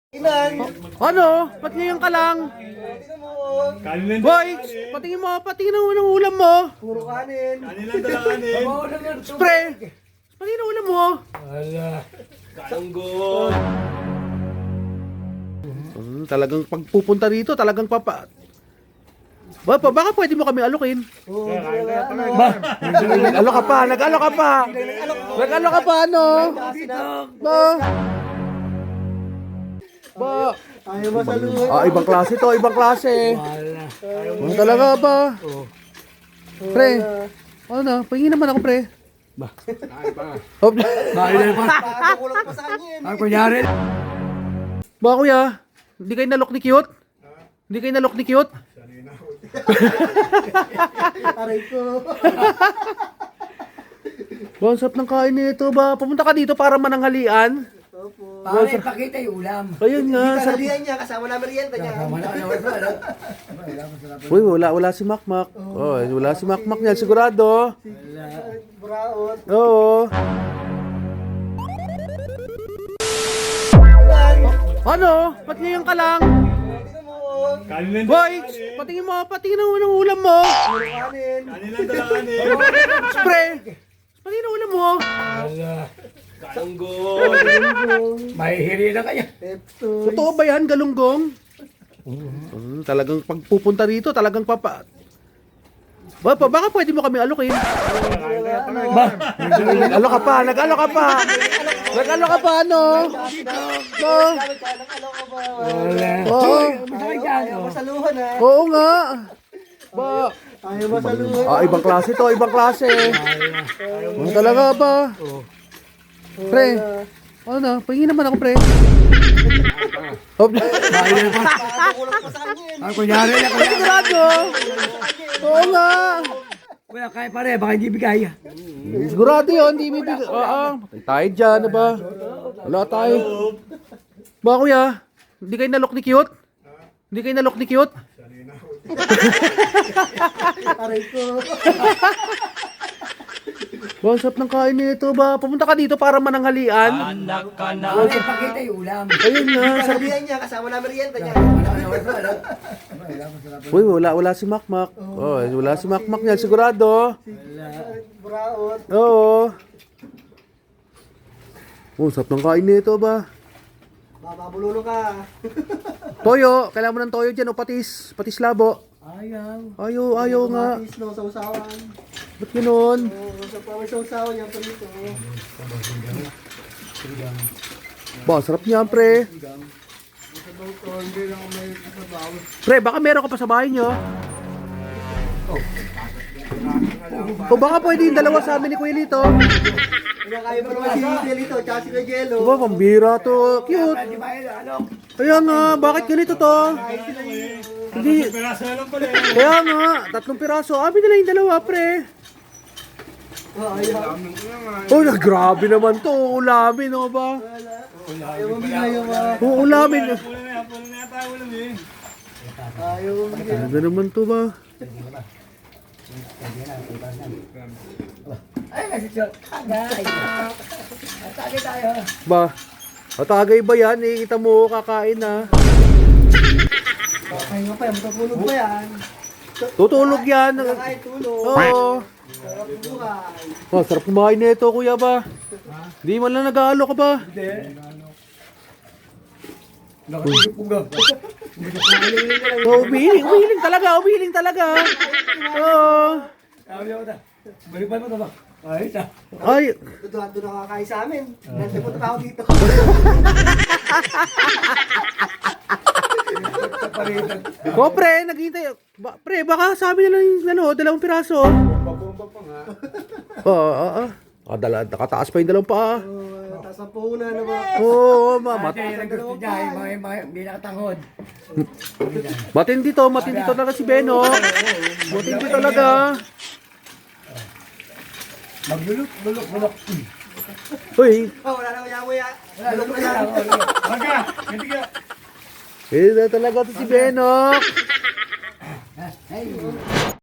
Ano? Ba't ngayon ka lang? Kanin lang Boy, kanin. patingin mo ng ulam mo. Puro kanin. Kanin lang dala kanin. Pre, patingin ng ulam mo. Kalunggot. Talagang pagpupunta dito, talagang baka pwede mo kami alukin. Nag-alo ka pa, nag-alo ka pa. Nag-alo ka pa, ano? Ba? Ayaw masaluhan. Ibang klase to, ibang klase. Ano talaga ba? Pre, ano? Pahingin naman ako, pre. Hop. Kulang pa sa kanya yan. Ang kunyari. Ba, kuya? Hindi kayo nalok ni Cute? Hindi kayo nalok ni Cute? Aray ko. Ba, ang sarap ng kain nito ba? Pumunta ka dito para mananghalian? Opo. Pare, pakita yung ulam. Ayun nga, sarap. Kanalihan niya, kasama na merienda niya. Uy, wala si Makmak. Oh, wala si Makmak niyan, sigurado. Braot. Oo. Ano? Ba't ngayon ka lang? Kanin lang Boy, dala kanin. patingin ng ulam mo. Puro kanin. Kanin lang dala kanin. Pre, patingin ng ulam mo. Kalunggot. Mahihiri na kanya. Pepto. Totoo ba yan, galunggong? Talagang pagpupunta dito, talagang baka pwede mo kami alukin. Nag-alo ka pa, nag-alo ka pa. Nag-alo ka pa, ano? Oo. Ayaw masaluhan ha. Oo nga. Ba? Ayaw masaluhan. Ibang klase to, ibang klase. Ano talaga ba? Pre, ano? Pahingin naman ako, pre. Hop. Kulang pa sa kanya yan. Ang kunyari na kanya. Sigurado. Oo nga. Wala kaya pare, baka hindi bigay. Sigurado yun, hindi bibig. Patay tayo dyan, na ba? Wala tayo. Ba, kuya? Hindi kayo nalok ni Cute? Hindi kayo nalok ni Cute? Aray ko. Ba, ang sarap ng kain nito ba? Pumunta ka dito para mananghalian? Pare, pakita yung ulam. Ayun nga, sarap. Kanalihan niya, kasama na merienda niya. Uy, wala si Makmak. Oh, wala si Makmak niyan, sigurado. Braot. Oo. Sarap ng kain nito ba? Bababululo ka. Toyo, kailangan mo ng toyo dyan o patis labo. Ayaw. Ayaw nga. Matis, no, sausawan. Ba't ganoon? Sa power sausawan yan pa dito. Ba, sarap niyan, pre. Hindi lang may kasabaw. Pre, baka meron ka pa sa bahay nyo. O baka pwede yung dalawa sa amin ni Kuya Lito. Kaya pa naman si Jelito, tsaka si Regelo. Ba, pambira to. Cute. Kaya nga, bakit ganito to? Hindi. Peraso na lang pala eh. Kaya nga, 3 piraso. Amin na lang yung dalawa, pre. Oh, grabe naman to. Ulamin, o ba? Ayaw mamigay yung mga. Ulamin. Pulo na yata ulam eh. Ayaw mamigay. Ano naman to ba? Ay, kasi tagay. Tagay tayo. Ba? Matagay ba yan? Kita mo kakain na. Kaya pa yan, matutulog pa yan. Tutulog yan. Kakain tulog. Oo. Sarap ng buhay. Oh, sarap kumain nito, kuya ba? Hindi man lang nag-aalo ka ba? Oh, umihiling talaga. Oo. Balipan mo ito ba? Ay, ito. Ay, Doon nakakain sa amin. Nandiyan po tao dito. pre, naghihintay. Pre, baka sabi na lang yung 2 piraso. Bomba pa nga. Oo. Nakataas pa yung 2 paa. Tapos ang puhunan na ba? Oo, Ate, yung gusto niya, yung mga hindi nakatangod. matindi to talaga si Beno. Matindi talaga. Bulok. Uy, Wala na kuya. Bulok na lang. Maga, ganti ka. talaga to si Beno. Ay,